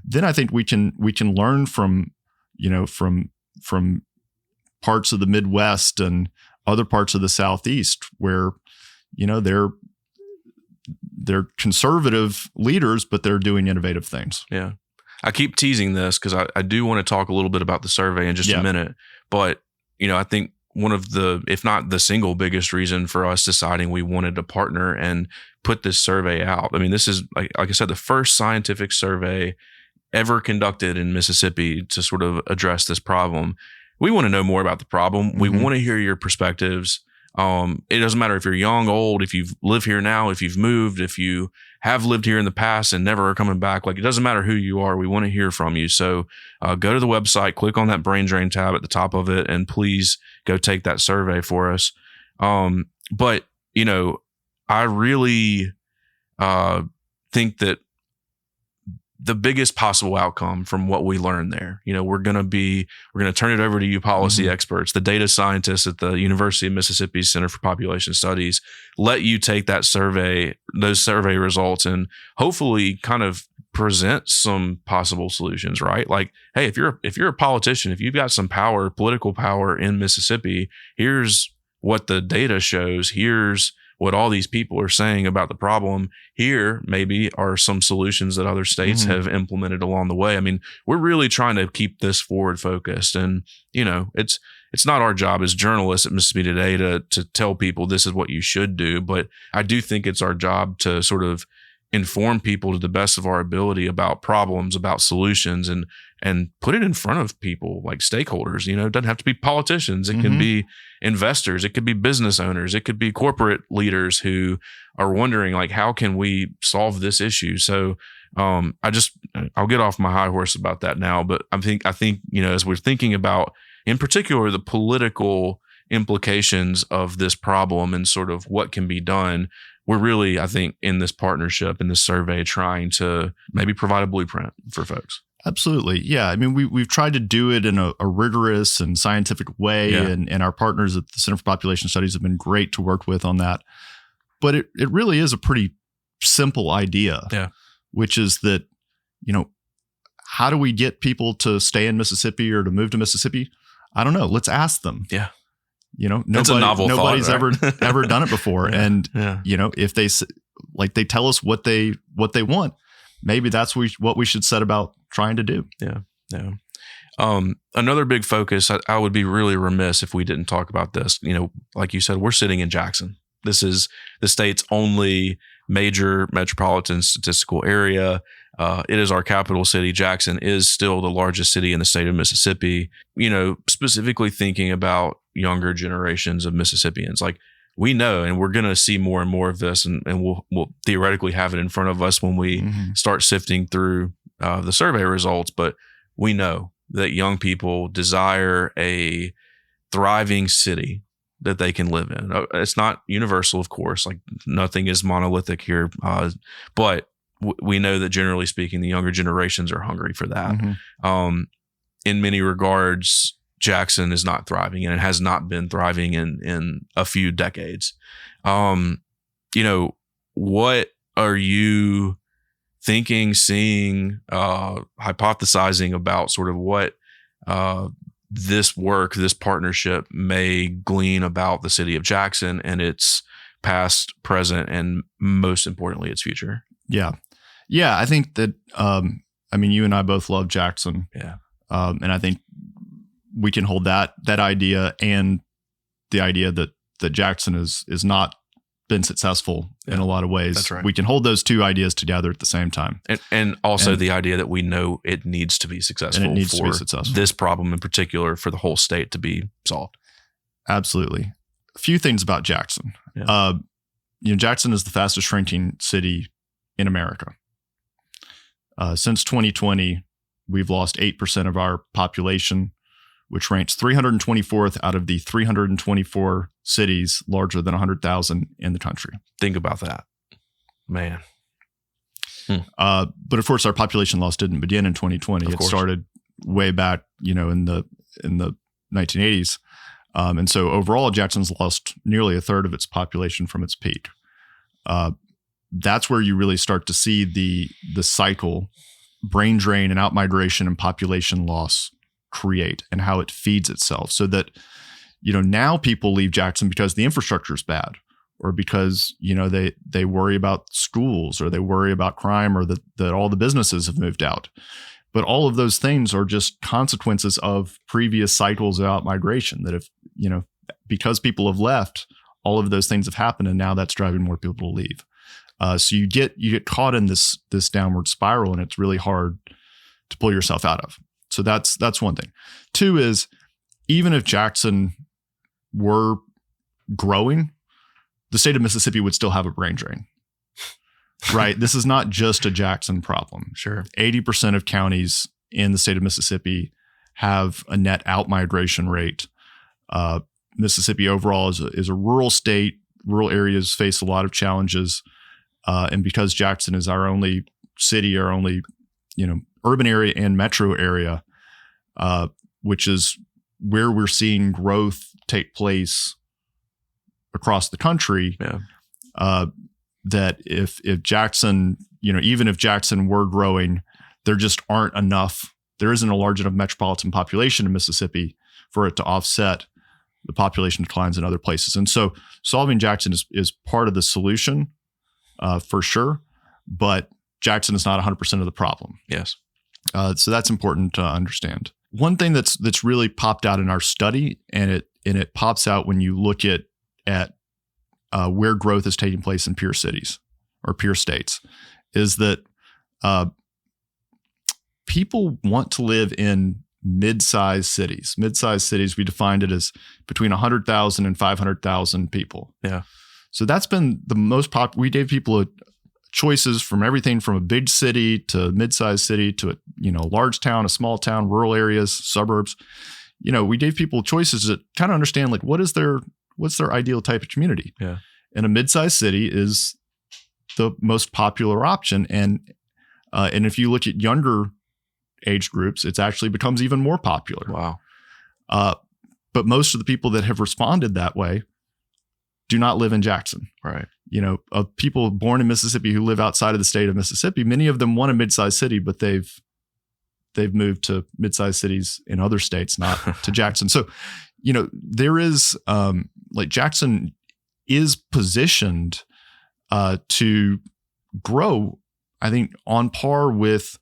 then I think we can learn from parts of the Midwest and other parts of the Southeast where they're conservative leaders, but they're doing innovative things. Yeah. I keep teasing this because I do want to talk a little bit about the survey in just a minute, but I think one of the, if not the single biggest reason for us deciding we wanted to partner and put this survey out. I mean, this is, like I said, the first scientific survey ever conducted in Mississippi to sort of address this problem. We want to know more about the problem. We want to hear your perspectives. It doesn't matter if you're young, old, if you've lived here now, if you've moved, if you have lived here in the past and never are coming back. Like, it doesn't matter who you are. We want to hear from you. So go to the website, click on that brain drain tab at the top of it, and please go take that survey for us. But I really think that the biggest possible outcome from what we learned there, we're going to turn it over to you policy experts, the data scientists at the University of Mississippi Center for Population Studies, let you take those survey results and hopefully kind of present some possible solutions, right? Like, hey, if you're a politician, if you've got some power, political power in Mississippi, here's what the data shows. Here's what all these people are saying about the problem. Here maybe are some solutions that other states have implemented along the way. I mean, we're really trying to keep this forward focused, and it's not our job as journalists at Mississippi Today to tell people this is what you should do, but I do think it's our job to sort of inform people to the best of our ability about problems, about solutions, and put it in front of people like stakeholders. It doesn't have to be politicians. It can be investors. It could be business owners. It could be corporate leaders who are wondering, like, how can we solve this issue? So I'll get off my high horse about that now, but I think as we're thinking about, in particular, the political implications of this problem and sort of what can be done, we're really, I think, in this partnership, in this survey, trying to maybe provide a blueprint for folks. Absolutely. Yeah. I mean, we've tried to do it in a rigorous and scientific way, and our partners at the Center for Population Studies have been great to work with on that. But it really is a pretty simple idea, which is that, how do we get people to stay in Mississippi or to move to Mississippi? I don't know. Let's ask them. Yeah. It's a novel nobody's thought, right? ever done it before. Yeah. And, Yeah. if they tell us what they want, maybe that's what we should set about trying to do. Yeah. Yeah. Another big focus, I would be really remiss if we didn't talk about this. Like you said, we're sitting in Jackson. This is the state's only major metropolitan statistical area. It is our capital city. Jackson is still the largest city in the state of Mississippi. Specifically thinking about younger generations of Mississippians, like we know, and we're going to see more and more of this, and we'll theoretically have it in front of us when we start sifting through the survey results. But we know that young people desire a thriving city that they can live in. It's not universal, of course, like nothing is monolithic here. But we know that generally speaking, the younger generations are hungry for that. In many regards, Jackson is not thriving, and it has not been thriving in a few decades. What are you thinking, seeing, hypothesizing about sort of what this partnership may glean about the city of Jackson and its past, present, and most importantly, its future? Yeah. I think that, you and I both love Jackson. Yeah. And I think we can hold that idea and the idea that Jackson is not been successful in a lot of ways. That's right. We can hold those two ideas together at the same time. And also the idea that we know it needs to be successful. And it needs to be successful. This problem in particular, for the whole state to be solved. Absolutely. A few things about Jackson. Yeah. Jackson is the fastest shrinking city in America. Since 2020, we've lost 8% of our population, which ranks 324th out of the 324 cities larger than 100,000 in the country. Think about that, man. But of course, our population loss didn't begin in 2020. It started way back, in the 1980s. And so overall, Jackson's lost nearly a third of its population from its peak. That's where you really start to see the cycle, brain drain and outmigration and population loss create, and how it feeds itself. So that, now people leave Jackson because the infrastructure is bad, or because, they worry about schools, or they worry about crime, or that all the businesses have moved out. But all of those things are just consequences of previous cycles of outmigration that if, because people have left, all of those things have happened, and now that's driving more people to leave. So you get caught in this downward spiral, and it's really hard to pull yourself out of. So that's one thing. Two is, even if Jackson were growing, the state of Mississippi would still have a brain drain, right? This is not just a Jackson problem. Sure. 80% of counties in the state of Mississippi have a net outmigration rate. Mississippi overall is a rural state. Rural areas face a lot of challenges. And because Jackson is our only city, our only, urban area and metro area, which is where we're seeing growth take place across the country. Yeah. That if Jackson, even if Jackson were growing, there just aren't enough. There isn't a large enough metropolitan population in Mississippi for it to offset the population declines in other places. And so solving Jackson is part of the solution, for sure, but Jackson is not 100% of the problem. Yes. So that's important to understand. One thing that's really popped out in our study, and it pops out when you look at where growth is taking place in peer cities or peer states, is that people want to live in mid-sized cities. Mid-sized cities, we defined it as between 100,000 and 500,000 people. Yeah. So that's been the most popular. We gave people choices from everything from a big city to a mid-sized city to a large town, a small town, rural areas, suburbs. We gave people choices that kind of understand, like, what's their ideal type of community. Yeah. And a mid-sized city is the most popular option. And if you look at younger age groups, it actually becomes even more popular. Wow. But most of the people that have responded that way do not live in Jackson. Right. Of people born in Mississippi who live outside of the state of Mississippi, many of them want a mid-sized city, but they've moved to mid-sized cities in other states, not to Jackson. So, there is like Jackson is positioned to grow, I think, on par with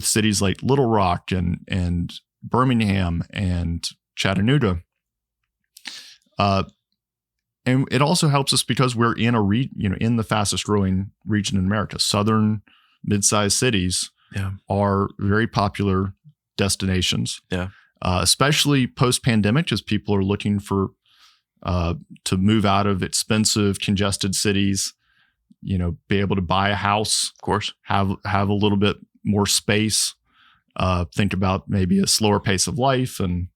cities like Little Rock and Birmingham and Chattanooga. And it also helps us because we're in in the fastest growing region in America. Southern mid-sized cities are very popular destinations. Yeah. Especially post-pandemic, as people are looking for to move out of expensive, congested cities, be able to buy a house, of course, have a little bit more space, think about maybe a slower pace of life and,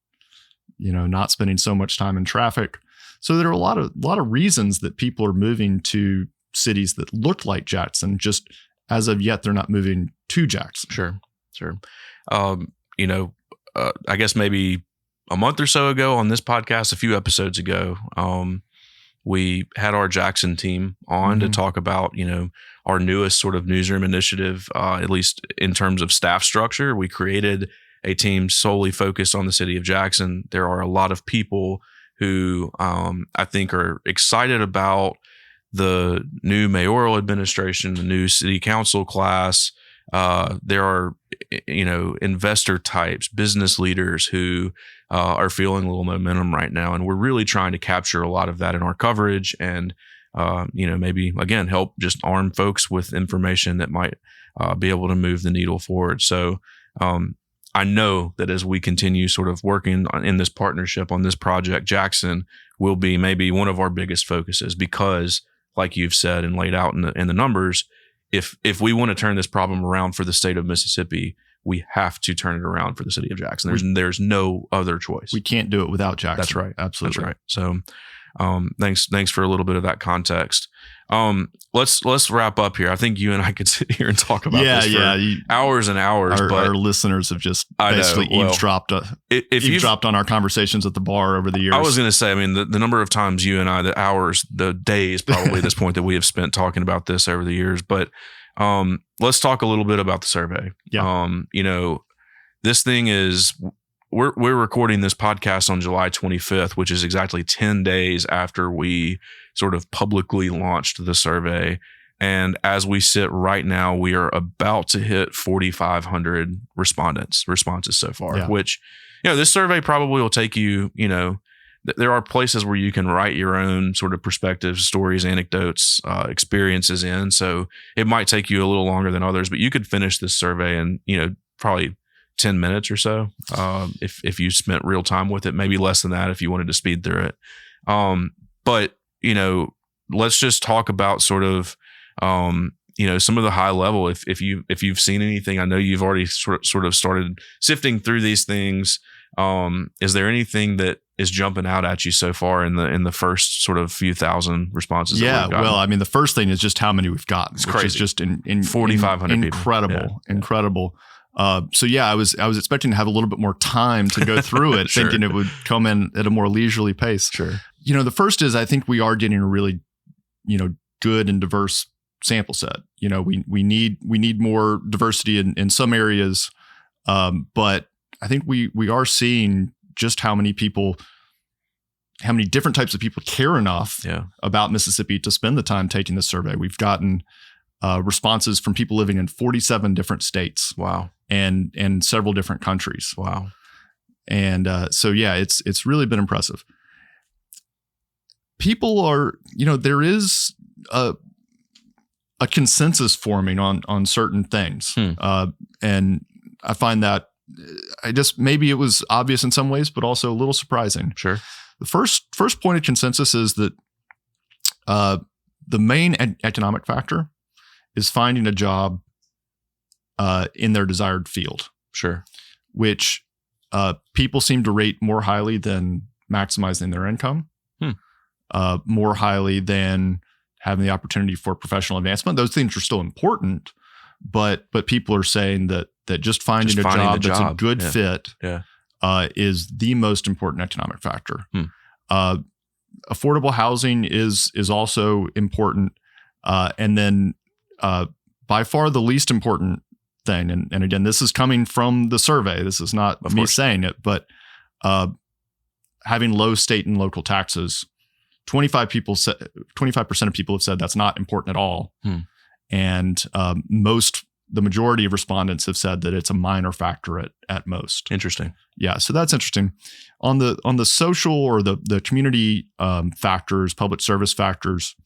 not spending so much time in traffic. So there are a lot of reasons that people are moving to cities that look like Jackson. Just as of yet, they're not moving to Jackson. Sure. I guess maybe a month or so ago on this podcast, a few episodes ago, we had our Jackson team on to talk about, our newest sort of newsroom initiative, at least in terms of staff structure. We created a team solely focused on the city of Jackson. There are a lot of people who I think are excited about the new mayoral administration, the new city council class. There are, investor types, business leaders who are feeling a little momentum right now. And we're really trying to capture a lot of that in our coverage and, maybe, again, help just arm folks with information that might be able to move the needle forward. So I know that as we continue sort of working in this partnership on this project, Jackson will be maybe one of our biggest focuses because, like you've said and laid out in the numbers, if we want to turn this problem around for the state of Mississippi, we have to turn it around for the city of Jackson. There's no other choice. We can't do it without Jackson. That's right. Absolutely. That's right. So thanks for a little bit of that context. Let's wrap up here. I think you and I could sit here and talk about this for hours and hours. But our listeners have just basically eavesdropped on our conversations at the bar over the years. I was going to say, the number of times you and I, the days probably at this point that we have spent talking about this over the years. But let's talk a little bit about the survey. Yeah. This thing is, we're recording this podcast on July 25th, which is exactly 10 days after we sort of publicly launched the survey. And as we sit right now, we are about to hit 4,500 responses so far, which, this survey probably will take you, there are places where you can write your own sort of perspectives, stories, anecdotes, experiences in. So it might take you a little longer than others, but you could finish this survey in, probably 10 minutes or so. If you spent real time with it, maybe less than that if you wanted to speed through it. But let's just talk about sort of, some of the high level, if you've seen anything. I know you've already sort of started sifting through these things. Is there anything that is jumping out at you so far in the first sort of few thousand responses? Yeah. Well, the first thing is just how many we've gotten. It's crazy. Is just in 4,500 incredible, people. Incredible. So I was expecting to have a little bit more time to go through it, Sure. thinking it would come in at a more leisurely pace. Sure. The first is I think we are getting a really, good and diverse sample set. We need more diversity in some areas, but I think we are seeing just how many different types of people care enough about Mississippi to spend the time taking this survey. We've gotten responses from people living in 47 different states. Wow. And several different countries. Wow. And it's really been impressive. People are, there is a consensus forming on certain things. And I find that maybe it was obvious in some ways, but also a little surprising. Sure. The first point of consensus is that the main economic factor is finding a job in their desired field. Sure. Which people seem to rate more highly than maximizing their income, more highly than having the opportunity for professional advancement. Those things are still important, but people are saying that just finding a job that's a good fit is the most important economic factor. Affordable housing is also important. And then by far the least important thing, and again, this is coming from the survey. This is not me saying it, but having low state and local taxes, 25% of people have said that's not important at all. And the majority of respondents have said that it's a minor factor at most. Interesting. Yeah, so that's interesting. On the social or the community factors, public service factors,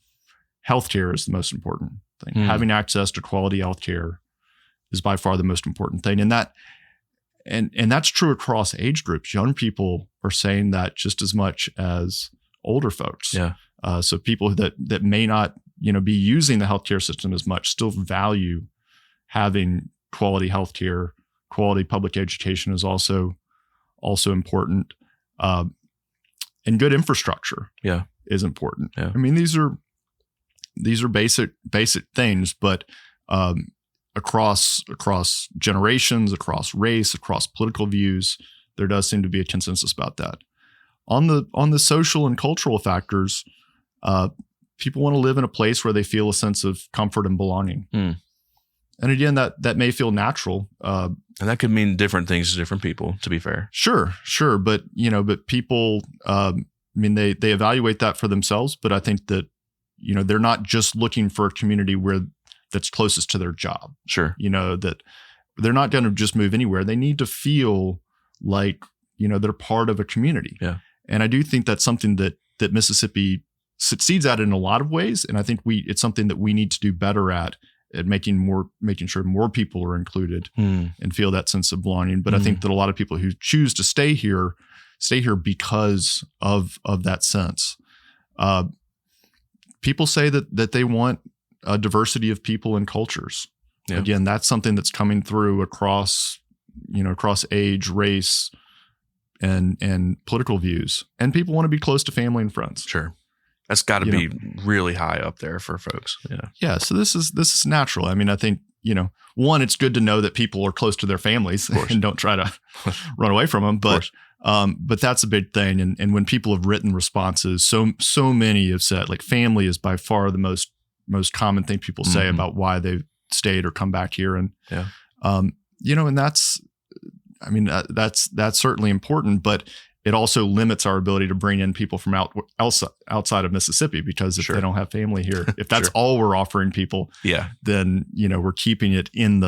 healthcare is the most important thing. Having access to quality healthcare is by far the most important thing, and that's true across age groups. Young people are saying that just as much as older folks. Yeah. So people that may not be using the healthcare system as much still value having quality healthcare. Quality public education is also important, and good infrastructure. Yeah. Is important. Yeah. I mean, these are basic things, but across generations, across race, across political views, there does seem to be a consensus about that. On the social and cultural factors, people want to live in a place where they feel a sense of comfort and belonging. And again, that may feel natural. And that could mean different things to different people, to be fair. Sure. But people, they evaluate that for themselves, but I think that, they're not just looking for a community that's closest to their job. Sure. That they're not going to just move anywhere. They need to feel like, they're part of a community. Yeah. And I do think that's something that Mississippi succeeds at in a lot of ways. And I think it's something that we need to do better at making sure more people are included and feel that sense of belonging. But I think that a lot of people who choose to stay here because of that sense. People say that they want a diversity of people and cultures. Yeah. Again, that's something that's coming through across age, race, and political views. And people want to be close to family and friends. Sure. That's got to be really high up there for folks. Yeah. Yeah. So this is natural. I mean, I think, one, it's good to know that people are close to their families and don't try to run away from them. But that's a big thing. And when people have written responses, so many have said, like, family is by far the most common thing people say about why they've stayed or come back here. And, and that's certainly important, but it also limits our ability to bring in people from outside of Mississippi, because if they don't have family here, if that's all we're offering people, then, we're keeping it in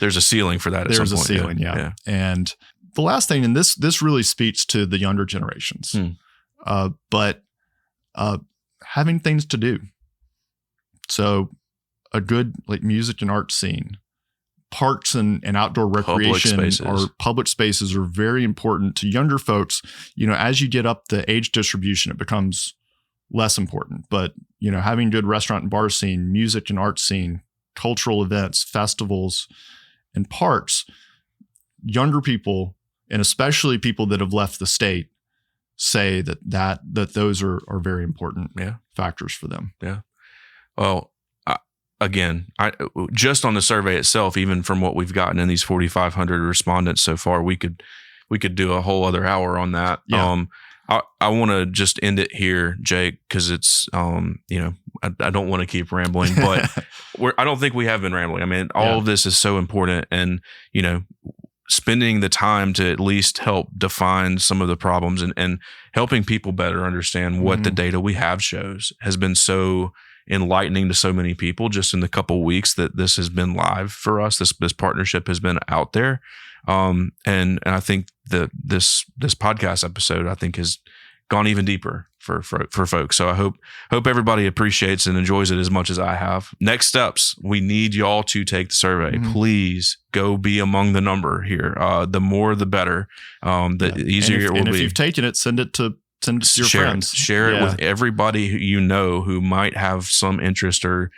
there's a ceiling for that. There's a ceiling. Yeah. And the last thing, and this really speaks to the younger generations, but having things to do. So a good music and art scene, parks and outdoor recreation public spaces are very important to younger folks. As you get up the age distribution, it becomes less important. But, having good restaurant and bar scene, music and art scene, cultural events, festivals, and parks, younger people, and especially people that have left the state, say that those are very important factors for them. Yeah. Well, again, just on the survey itself, even from what we've gotten in these 4,500 respondents so far, we could do a whole other hour on that. Yeah. I want to just end it here, Jake, because it's I don't want to keep rambling, but I don't think we have been rambling. I mean, all of this is so important, and spending the time to at least help define some of the problems and helping people better understand what the data we have shows has been so enlightening to so many people just in the couple weeks that this has been live for us. This partnership has been out there. And I think that this podcast episode, I think, has gone even deeper for folks. So I hope everybody appreciates and enjoys it as much as I have. Next steps, we need y'all to take the survey. Please go be among the number here. The more, the better. The easier it will be. And if you've taken it, send it to your friends. Share it with everybody who might have some interest or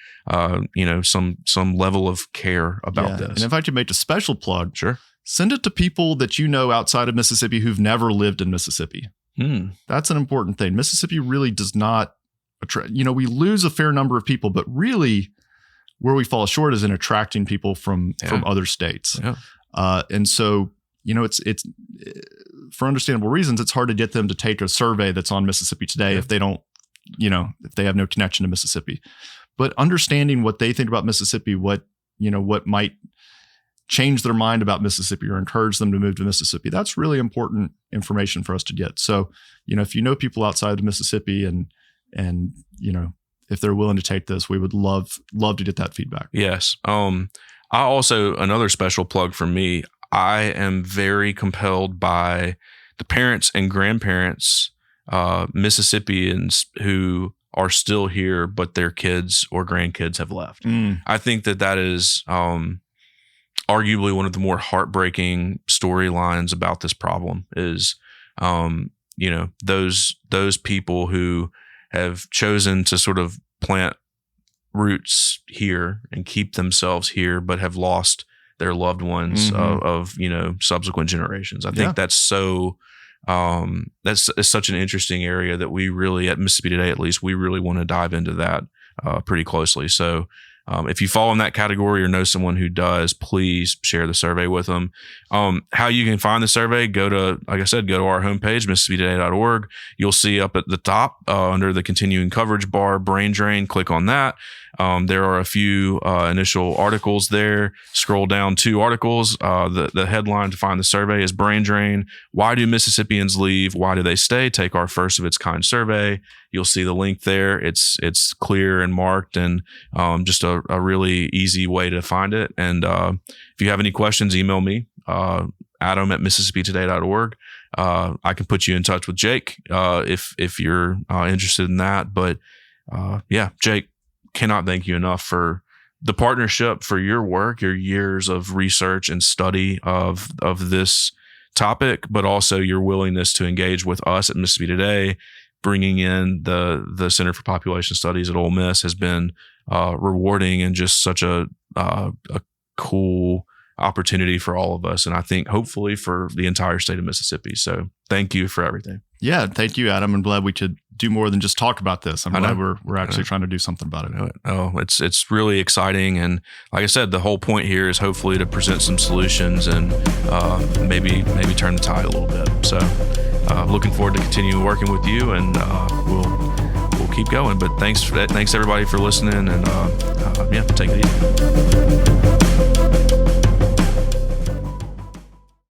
some level of care about this. And if I could make a special plug, sure. Send it to people that outside of Mississippi who've never lived in Mississippi. That's an important thing. Mississippi really does not attract. We lose a fair number of people, but really where we fall short is in attracting people from other states. Yeah. And so it's for understandable reasons, it's hard to get them to take a survey that's on Mississippi Today if they don't, if they have no connection to Mississippi. But understanding what they think about Mississippi, what might change their mind about Mississippi or encourage them to move to Mississippi. That's really important information for us to get. So, if you know people outside of Mississippi and if they're willing to take this, we would love to get that feedback. Yes. I also, another special plug for me, I am very compelled by the parents and grandparents, Mississippians who are still here, but their kids or grandkids have left. I think that is arguably one of the more heartbreaking storylines about this problem is, those people who have chosen to sort of plant roots here and keep themselves here, but have lost their loved ones of subsequent generations. I think that's so that's such an interesting area that we really, at Mississippi Today at least, we really want to dive into that pretty closely. So if you fall in that category or know someone who does, please share the survey with them. How you can find the survey, go to our homepage, MississippiToday.org. You'll see up at the top under the continuing coverage bar, Brain Drain, click on that. There are a few initial articles there. Scroll down 2 articles. The headline to find the survey is Brain Drain. Why do Mississippians leave? Why do they stay? Take our first of its kind survey. You'll see the link there. It's clear and marked and just a really easy way to find it. And if you have any questions, email me, Adam@MississippiToday.org. I can put you in touch with Jake if you're interested in that. But Jake, cannot thank you enough for the partnership, for your work, your years of research and study of this topic, but also your willingness to engage with us at Mississippi Today. Bringing in the Center for Population Studies at Ole Miss has been rewarding and just such a cool opportunity for all of us. And I think hopefully for the entire state of Mississippi. So thank you for everything. Yeah. Thank you, Adam. I'm glad we could do more than just talk about this. I'm glad we're actually trying to do something about it. Oh, it's really exciting. And like I said, the whole point here is hopefully to present some solutions and maybe turn the tide a little bit. So looking forward to continuing working with you, and we'll keep going. But thanks everybody for listening, and take it easy.